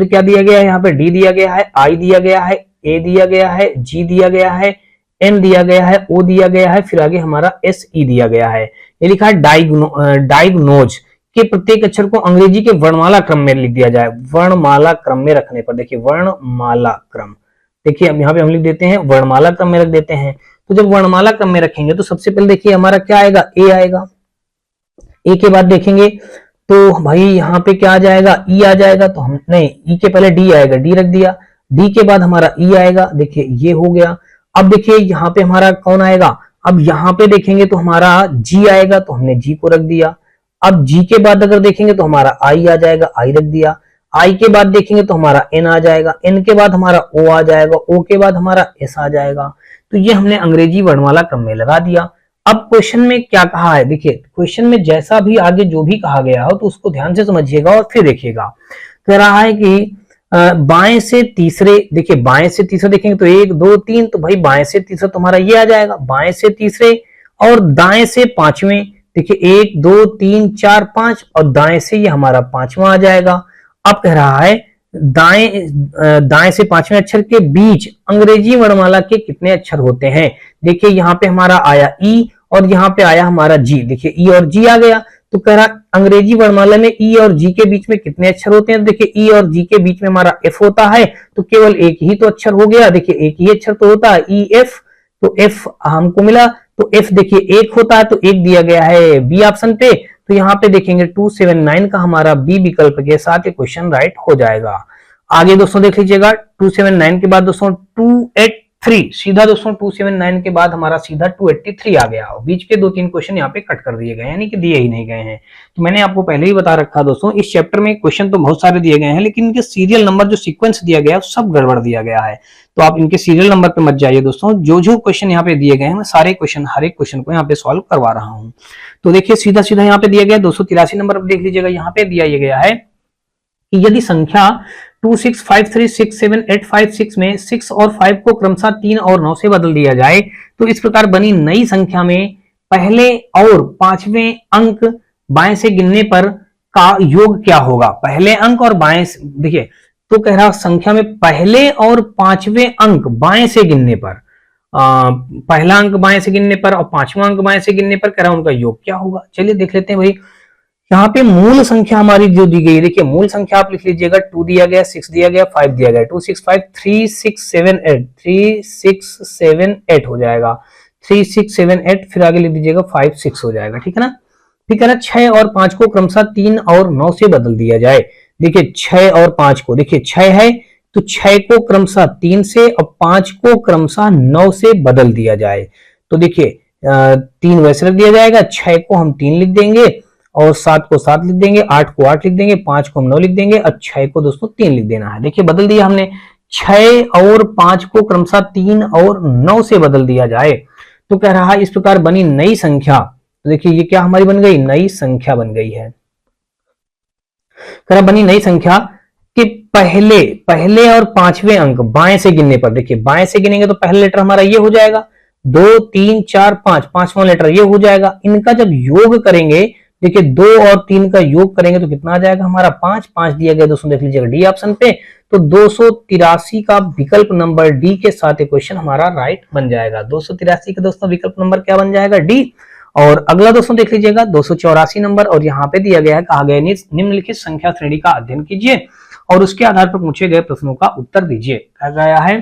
क्या दिया गया है यहाँ पे, डी दिया गया है, आई दिया गया है, ए दिया गया है, जी दिया गया है, एन दिया गया है, ओ दिया गया है, फिर आगे हमारा एस ई दिया गया है। ये लिखा है डायग्नोज के प्रत्येक अक्षर को अंग्रेजी के वर्णमाला क्रम में लिख दिया जाए। वर्णमाला क्रम में रखने पर, देखिए वर्णमाला क्रम, देखिए अब यहाँ पे हम लिख देते हैं वर्णमाला क्रम में रख देते हैं। तो जब वर्णमाला क्रम में रखेंगे तो सबसे पहले देखिए हमारा क्या आएगा, ए आएगा। ए के बाद देखेंगे तो भाई यहाँ पे क्या आ जाएगा, ई आ जाएगा। तो हम नहीं, ई के पहले डी आएगा, डी रख दिया। डी के बाद हमारा ई आएगा, देखिए ये हो गया। अब देखिए यहाँ पे हमारा कौन आएगा, अब यहाँ पे देखेंगे तो हमारा जी आएगा, तो हमने जी को रख दिया। अब जी के बाद अगर देखेंगे तो हमारा आई आ जाएगा, आई रख दिया। आई के बाद देखेंगे तो हमारा एन आ जाएगा, एन के बाद हमारा ओ आ जाएगा, ओ के बाद हमारा एस आ जाएगा। तो ये हमने अंग्रेजी वर्णमाला क्रम में लगा दिया। अब क्वेश्चन में क्या कहा है, देखिए क्वेश्चन में जैसा भी आगे जो भी कहा गया हो तो उसको ध्यान से समझिएगा और फिर देखिएगा। कह रहा है कि बाएं से तीसरे, देखिए बाएं से तीसरे देखेंगे तो 1 2 3, तो भाई बाएं से तीसरा तुम्हारा ये आ जाएगा, बाएं से तीसरे। और दाएं से पांचवें, देखिए 1 2 3 4 5, और दाएं से ये हमारा पांचवा आ जाएगा। अब कह रहा है दाएं से पांचवें अक्षर के बीच अंग्रेजी वर्णमाला के कितने अक्षर होते हैं। देखिए यहाँ पे हमारा आया ई और यहाँ पे आया हमारा जी, देखिए ई और जी आ गया। तो कह रहा अंग्रेजी वर्णमाला में ई और जी के बीच में कितने अक्षर होते हैं। तो देखिए ई और जी के बीच में हमारा एफ होता है, तो केवल एक ही तो अक्षर हो गया। देखिए एक ही अक्षर तो होता है, ई एफ, तो एफ हमको मिला। तो एफ देखिए एक होता है, तो एक दिया गया है बी ऑप्शन पे। तो यहाँ पे देखेंगे 279 का हमारा बी विकल्प के साथ ये क्वेश्चन राइट हो जाएगा। आगे दोस्तों देख लीजिएगा 279 के बाद दोस्तों 283, सीधा दोस्तों 279 के बाद हमारा सीधा 283 आ गया। बीच के 2-3 क्वेश्चन यहाँ पे कट कर दिए गए, यानी कि दिए ही नहीं गए हैं। तो मैंने आपको पहले ही बता रखा दोस्तों, इस चैप्टर में क्वेश्चन तो बहुत सारे दिए गए हैं, लेकिन इनके सीरियल नंबर जो सीक्वेंस दिया गया है सब गड़बड़ दिया गया है। तो आप इनके सीरियल नंबर पे मत जाइए दोस्तों, जो जो क्वेश्चन यहाँ पे दिए गए हैं मैं सारे क्वेश्चन, हर एक क्वेश्चन को यहाँ पे सॉल्व करवा रहा हूँ। तो देखिए सीधा सीधा यहाँ पे दिया गया 283 नंबर पर देख लीजिएगा, यहाँ पे दिया गया है कि यदि संख्या 2 6 5 3 6 7 8 5 6 में 6 और 5 को क्रमशः 3 और 9 से बदल दिया जाए तो इस प्रकार बनी नई संख्या में पहले और पांचवें अंक बाएं से गिनने पर का योग क्या होगा। पहले अंक और बाएं, देखिए तो कह रहा संख्या में पहले और पांचवें अंक बाएं से गिनने पर, पहला अंक बाएं से गिनने पर और पांचवा अंक बाएं से गिनने पर कह रहा उनका योग क्या होगा। चलिए देख लेते हैं भाई। यहाँ पे मूल संख्या हमारी जो दी गई है, देखिए मूल संख्या आप लिख लीजिएगा, 2 दिया गया, 6 दिया गया, 5 दिया गया, 2 6 5 3 6 7 8, 3 6 7 8 हो जाएगा, 3 6 7 8, फिर आगे लिख दीजिएगा 5 6 हो जाएगा, ठीक है ना। ठीक है ना। 6 और 5 को क्रमशः 3 और 9 से बदल दिया जाए। देखिए 6 और 5 को, देखिए 6 है तो 6 को क्रमशः 3 से और 5 को क्रमशः 9 से बदल दिया जाए। तो देखिए 3 वैसे रख दिया जाएगा, 6 को हम 3 लिख देंगे और 7 को 7 लिख देंगे, 8 को 8 लिख देंगे, 5 को हम 9 लिख देंगे और 6 को दोस्तों 3 लिख देना है। देखिए बदल दिया हमने, 6 और 5 को क्रमशः 3 और 9 से बदल दिया जाए। तो कह रहा है इस प्रकार बनी नई संख्या, तो देखिए ये क्या हमारी बन गई, नई संख्या बन गई है। कह रहा बनी नई संख्या कि पहले और पांचवें अंक बाएं से गिनने पर, देखिए बाएं से गिनेंगे तो पहला लेटर हमारा ये हो जाएगा, 2 3 4 5, पांचवा लेटर ये हो जाएगा। इनका जब योग करेंगे, देखिए 2 और 3 का योग करेंगे तो कितना आ जाएगा हमारा 5, 5 दिया गया दोस्तों, देख लीजिएगा डी ऑप्शन पे। तो 283 का विकल्प नंबर डी के साथ क्वेश्चन हमारा राइट बन जाएगा। 283 का दोस्तों विकल्प नंबर क्या बन जाएगा, डी। और अगला दोस्तों देख लीजिएगा 284 नंबर, और यहाँ पे दिया गया है, कहा गया निम्नलिखित संख्या श्रेणी का अध्ययन कीजिए और उसके आधार पर पूछे गए प्रश्नों का उत्तर दीजिए। कहा गया है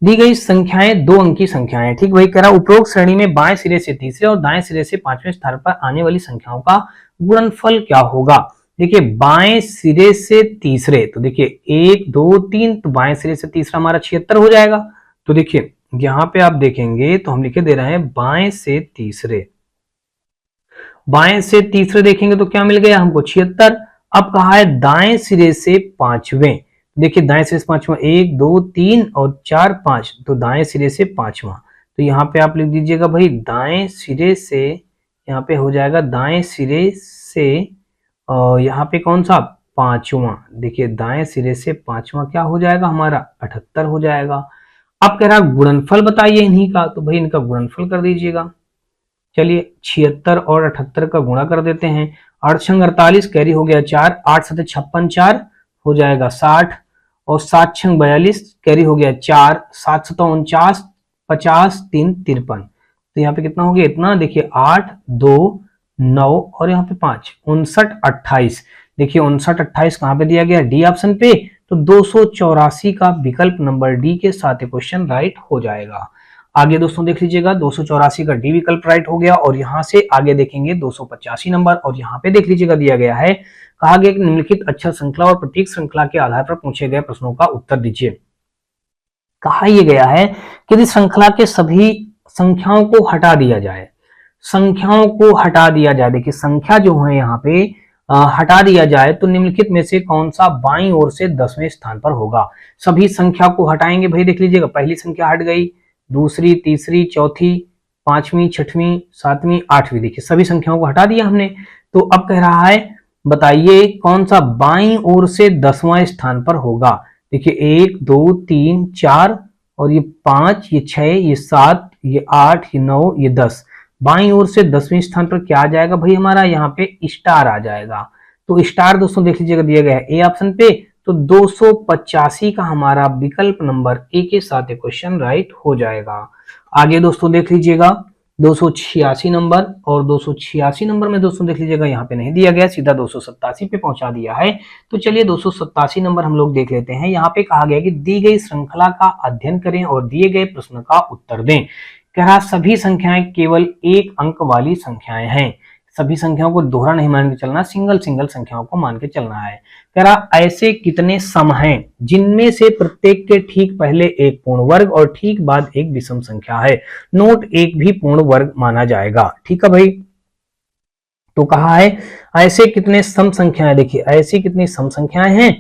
दी गई संख्याएं दो अंकी संख्याएं, ठीक वही कह रहा, उपरोक्त श्रेणी में बाएं सिरे से तीसरे और दाएं सिरे से पांचवें स्थान पर आने वाली संख्याओं का गुणनफल क्या होगा। देखिए बाएं सिरे से तीसरे, तो देखिए 1 2 3, तो बाएं सिरे से तीसरा हमारा 76 हो जाएगा। तो देखिए यहां पे आप देखेंगे तो हम लिखे दे रहे हैं बाएं से तीसरे, बाएं से तीसरे देखेंगे तो क्या मिल गया हमको 76। अब कहा है दाएं सिरे से पांचवें, देखिए दाएं सिरे से पांचवा 1 2 3 और 4 5, तो दाएं सिरे से पांचवा, तो यहाँ पे आप लिख दीजिएगा भाई दाएं सिरे से, यहाँ पे हो जाएगा दाएं सिरे से यहाँ पे कौन सा पांचवा, देखिए दाएं सिरे से पांचवा क्या हो जाएगा हमारा 78 हो जाएगा। अब कह रहा गुणनफल बताइए इन्हीं का, तो भाई इनका गुणनफल कर दीजिएगा। चलिए 76 और 78 का गुणा कर देते हैं, 8 छंग 48, कैरी हो गया 4, 8 7 56, 4 हो जाएगा 60 और 7 छंग 42, कैरी हो गया 4, 7 7 49, 50 3 53, तो यहाँ पे कितना हो गया इतना, देखिए 8 2 9 और यहाँ पे 5 59 28, देखिए 59 28 कहाँ पे दिया गया, डी ऑप्शन पे, तो 284 का विकल्प नंबर डी के साथ क्वेश्चन राइट हो जाएगा। आगे दोस्तों देख लीजिएगा 284 का डी विकल्प राइट हो गया, और यहां से आगे देखेंगे 285 नंबर, और यहाँ पे देख लीजिएगा दिया गया है, कहा गया कि निम्नलिखित अक्षर श्रृंखला और प्रतीक श्रृंखला के आधार पर पूछे गए प्रश्नों का उत्तर दीजिए। कहा यह गया है कि यदि श्रृंखला के सभी संख्याओं को हटा दिया जाए, संख्याओं को हटा दिया जाए, देखिए संख्या जो है यहाँ पे हटा दिया जाए तो निम्नलिखित में से कौन सा बाईं ओर से 10वें स्थान पर होगा। सभी संख्या को हटाएंगे भाई, देख लीजिएगा पहली संख्या हट गई, दूसरी तीसरी चौथी पांचवी छठवीं सातवीं आठवीं, देखिए सभी संख्याओं को हटा दिया हमने। तो अब कह रहा है बताइए कौन सा बाईं ओर से 10वां स्थान पर होगा। देखिए 1 2 3 4 और ये 5 ये 6 ये 7 ये 8 ये 9 ये 10, बाईं ओर से 10वें स्थान पर क्या आ जाएगा भाई हमारा, यहाँ पे स्टार आ जाएगा। तो स्टार दोस्तों देख लीजिएगा दिया गया है ए ऑप्शन पे, तो 285 का हमारा विकल्प नंबर ए के साथ क्वेश्चन राइट हो जाएगा। आगे दोस्तों देख लीजिएगा 286 नंबर, और 286 नंबर में दोस्तों देख लीजिएगा यहाँ पे नहीं दिया गया, सीधा 287 पे पहुंचा दिया है। तो चलिए 287 नंबर हम लोग देख लेते हैं। यहाँ पे कहा गया कि दी गई श्रृंखला का अध्ययन करें और दिए गए प्रश्न का उत्तर दें। कह रहा सभी संख्याएं केवल एक अंक वाली संख्याएं हैं, सभी संख्याओं को दोहरा नहीं मान के चलना, सिंगल सिंगल संख्याओं को मान के चलना है। कह रहा ऐसे कितने सम हैं जिनमें से प्रत्येक के ठीक पहले एक पूर्ण वर्ग और ठीक बाद एक विषम संख्या है, नोट एक भी पूर्ण वर्ग माना जाएगा। ठीक है भाई, तो कहा है ऐसे कितने सम संख्याएं, देखिए ऐसी कितनी सम संख्याएं हैं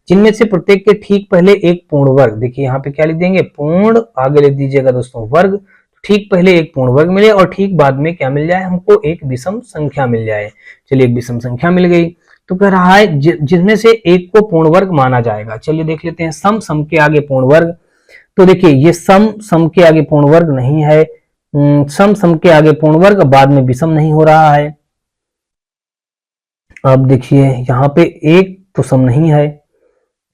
जिनमें से प्रत्येक के ठीक पहले एक पूर्ण वर्ग, देखिए यहाँ पे क्या लिख देंगे पूर्ण, आगे लिख दीजिएगा दोस्तों वर्ग, ठीक पहले एक पूर्ण वर्ग मिले और ठीक बाद में क्या मिल जाए हमको, एक विषम संख्या मिल जाए। चलिए एक विषम संख्या मिल गई, तो कह रहा है जिसमें से एक को पूर्ण वर्ग माना जाएगा। चलिए देख लेते हैं सम सम के आगे पूर्ण वर्ग, तो देखिए ये सम सम के आगे पूर्ण वर्ग नहीं है, सम सम के आगे पूर्ण वर्ग, बाद में विषम नहीं हो रहा है। अब देखिए यहाँ पे एक तो सम नहीं है,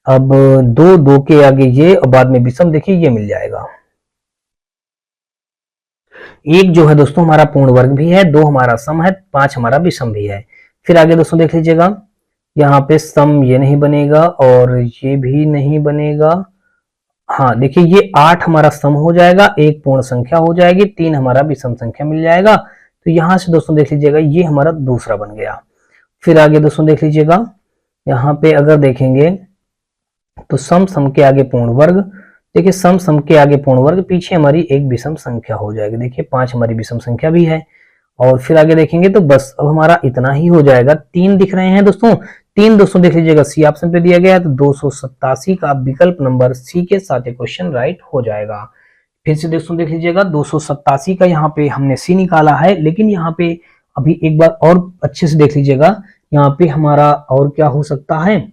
अब दो दो के आगे ये और बाद में विषम, देखिए ये मिल जाएगा। एक जो है दोस्तों हमारा पूर्ण वर्ग भी है, दो हमारा सम है, 5 हमारा विषम भी है। फिर आगे दोस्तों देख लीजिएगा यहाँ पे सम ये नहीं बनेगा और ये भी नहीं बनेगा। हाँ देखिए ये 8 हमारा सम हो जाएगा, एक पूर्ण संख्या हो जाएगी, 3 हमारा विषम संख्या मिल जाएगा। तो यहां से दोस्तों देख लीजिएगा ये हमारा दूसरा बन गया। फिर आगे दोस्तों देख लीजिएगा यहाँ पे अगर देखेंगे तो सम सम के आगे पूर्ण वर्ग, देखिए सम सम के आगे पूर्ण वर्ग, पीछे हमारी एक विषम संख्या हो जाएगी, देखिए 5 हमारी विषम संख्या भी है। और फिर आगे देखेंगे तो बस अब हमारा इतना ही हो जाएगा। 3 दिख रहे हैं दोस्तों, 3 दोस्तों देख लीजिएगा सी ऑप्शन पे दिया गया है, तो 287 का विकल्प नंबर सी के साथ क्वेश्चन राइट हो जाएगा। फिर से दोस्तों देख लीजिएगा 287 का यहाँ पे हमने सी निकाला है, लेकिन यहाँ पे अभी एक बार और अच्छे से देख लीजिएगा, यहाँ पे हमारा और क्या हो सकता है,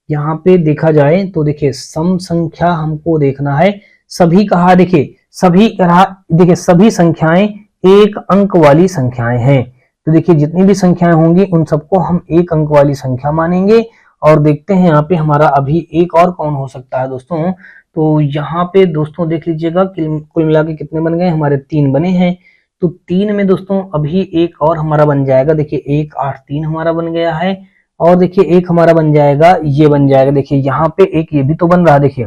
यहाँ पे देखा जाए तो देखिए सम संख्या हमको देखना है, सभी कहा देखिए सभी कहा, देखिए सभी संख्याएं एक अंक वाली संख्याएं हैं, तो देखिए जितनी भी संख्याएं होंगी उन सबको हम एक अंक वाली संख्या मानेंगे। और देखते हैं यहाँ पे हमारा अभी एक और कौन हो सकता है दोस्तों, तो यहाँ पे दोस्तों देख लीजिएगा कुल मिला के कितने बन गए हमारे, 3 बने हैं। तो 3 में दोस्तों अभी एक और हमारा बन जाएगा, देखिए 1 8 3 हमारा बन गया है, और देखिए एक हमारा बन जाएगा, ये बन जाएगा, देखिए यहाँ पे एक ये भी तो बन रहा है, देखिए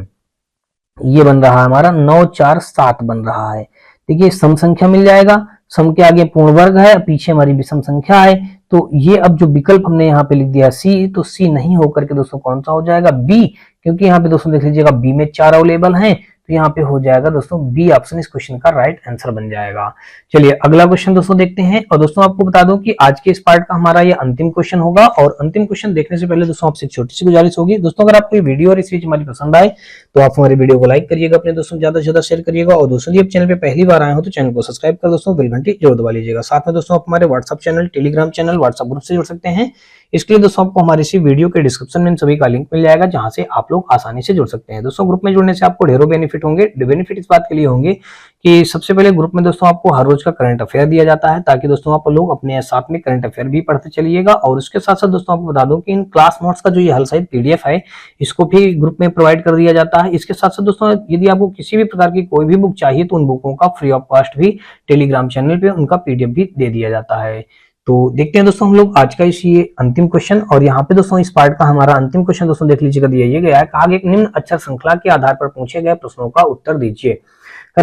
ये बन रहा है हमारा 9 4 7 बन रहा है। देखिए सम संख्या मिल जाएगा, सम के आगे पूर्ण वर्ग है, पीछे हमारी विषम संख्या है। तो ये अब जो विकल्प हमने यहाँ पे लिख दिया सी, तो सी नहीं होकर के दोस्तों कौन सा हो जाएगा, बी। क्योंकि यहाँ पे दोस्तों देख लीजिएगा बी में 4 अवेलेबल हैं, तो यहाँ पे हो जाएगा दोस्तों बी ऑप्शन इस क्वेश्चन का राइट आंसर बन जाएगा। चलिए अगला क्वेश्चन दोस्तों देखते हैं। और दोस्तों आपको बता दूं कि आज के इस पार्ट का हमारा ये अंतिम क्वेश्चन होगा। और अंतिम क्वेश्चन देखने से पहले दोस्तों आपसे एक छोटी सी गुजारिश होगी, दोस्तों अगर आपको ये वीडियो और इस सीरीज हमारी पसंद आए तो आप हमारे वीडियो को लाइक करिएगा, अपने दोस्तों ज्यादा से ज्यादा शेयर करिएगा। और दोस्तों आप चैनल पे पहली बार आए हो तो चैनल को सब्सक्राइब कर दोस्तों बेल घंटी जरूर दबा लीजिएगा। साथ में दोस्तों आप हमारे WhatsApp channel, Telegram channel, WhatsApp group से जुड़ सकते हैं। इसके लिए दोस्तों आपको हमारे इसी वीडियो के डिस्क्रिप्शन में सभी का लिंक मिल जाएगा, जहां से आप लोग आसानी से जुड़ सकते हैं। दोस्तों ग्रुप में जुड़ने से आपको ढेरों बेनिफिट होंगे। बेनिफिट इस बात के लिए होंगे कि सबसे पहले ग्रुप में दोस्तों आपको हर रोज का करंट अफेयर दिया जाता है, ताकि दोस्तों आप लोग अपने साथ में करंट अफेयर भी पढ़ते चलिएगा। और उसके साथ साथ दोस्तों आपको बता दूं कि इन क्लास नोट्स का जो ये हल सहित पीडीएफ है, इसको भी ग्रुप में प्रोवाइड कर दिया जाता है। इसके साथ साथ दोस्तों यदि आपको किसी भी प्रकार की कोई भी बुक चाहिए तो उन बुकों का फ्री ऑफ कॉस्ट भी टेलीग्राम चैनल पे उनका पीडीएफ भी दे दिया जाता है। तो देखते हैं दोस्तों हम लोग आज का इस ये अंतिम क्वेश्चन। और यहाँ पे दोस्तों इस पार्ट का हमारा अंतिम क्वेश्चन दोस्तों देख लीजिएगा, दिया ये गया है, कहा गया निम्न अक्षर श्रृंखला के आधार पर पूछे गए प्रश्नों का उत्तर दीजिए।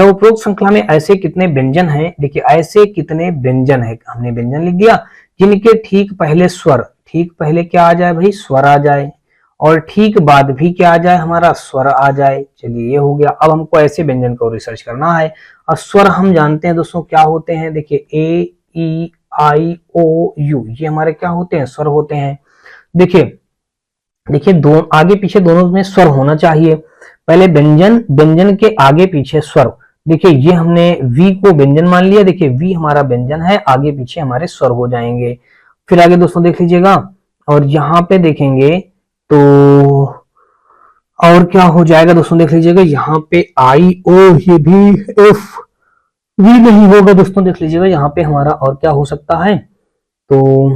उपरोक्त श्रृंखला में ऐसे कितने व्यंजन हैं, देखिए ऐसे कितने व्यंजन है, हमने व्यंजन लिख दिया, जिनके ठीक पहले स्वर, ठीक पहले क्या आ जाए भाई, स्वर आ जाए, और ठीक बाद भी क्या आ जाए, हमारा स्वर आ जाए। चलिए ये हो गया। अब हमको ऐसे व्यंजन को रिसर्च करना है। और स्वर हम जानते हैं दोस्तों क्या होते हैं, देखिए ए ई आई ओ यू, ये हमारे क्या होते हैं, स्वर होते हैं। देखिए देखिए दो आगे पीछे दोनों में स्वर होना चाहिए। पहले व्यंजन, व्यंजन के आगे पीछे स्वर। देखिए ये हमने वी को व्यंजन मान लिया, देखिए वी हमारा व्यंजन है, आगे पीछे हमारे स्वर हो जाएंगे। फिर आगे दोस्तों देख लीजिएगा, और यहाँ पे देखेंगे तो और क्या हो जाएगा दोस्तों, देख लीजिएगा यहाँ पे आई ओ, ये भी एफ, वी नहीं होगा दोस्तों। देख लीजिएगा यहाँ पे हमारा और क्या हो सकता है, तो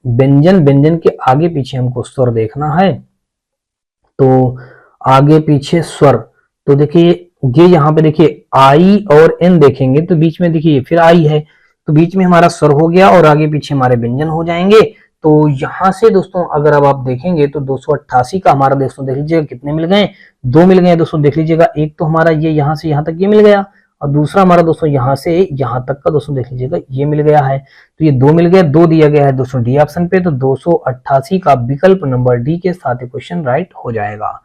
व्यंजन, व्यंजन के आगे पीछे हमको स्वर देखना है, तो आगे पीछे स्वर। तो देखिए ये यहाँ पे देखिए आई और एन देखेंगे तो बीच में देखिए फिर आई है, तो बीच में हमारा स्वर हो गया और आगे पीछे हमारे व्यंजन हो जाएंगे। तो यहां से दोस्तों अगर अब आप देखेंगे तो 288 का हमारा दोस्तों देख लीजिएगा कितने मिल गए, दो मिल गए दोस्तों। देख लीजिएगा एक तो हमारा ये यहाँ से यहाँ तक ये मिल गया, और दूसरा हमारा दोस्तों यहाँ से यहाँ तक का दोस्तों देख लीजिएगा ये मिल गया है। तो ये दो मिल गया, दो दिया गया है दोस्तों डी ऑप्शन पे, तो 288 का विकल्प नंबर डी के साथ क्वेश्चन राइट हो जाएगा।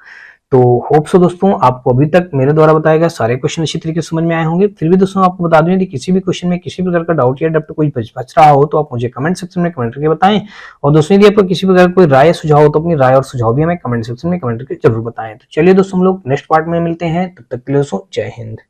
तो होप सो दोस्तों आपको अभी तक मेरे द्वारा बताए गए सारे क्वेश्चन अच्छी तरीके से समझ में आए होंगे। फिर भी दोस्तों आपको बता दूं यदि किसी भी क्वेश्चन में किसी प्रकार का डाउट या डब्ट कोई बच रहा हो तो आप मुझे कमेंट सेक्शन में कमेंट करके बताएं। और दोस्तों यदि आपको किसी प्रकार कोई राय सुझाव हो तो अपनी राय और सुझाव भी हमें कमेंट सेक्शन में कमेंट करके जरूर बताएं। तो चलिए दोस्तों हम लोग नेक्स्ट पार्ट में मिलते हैं, तब तक के लिए दोस्तों जय हिंद।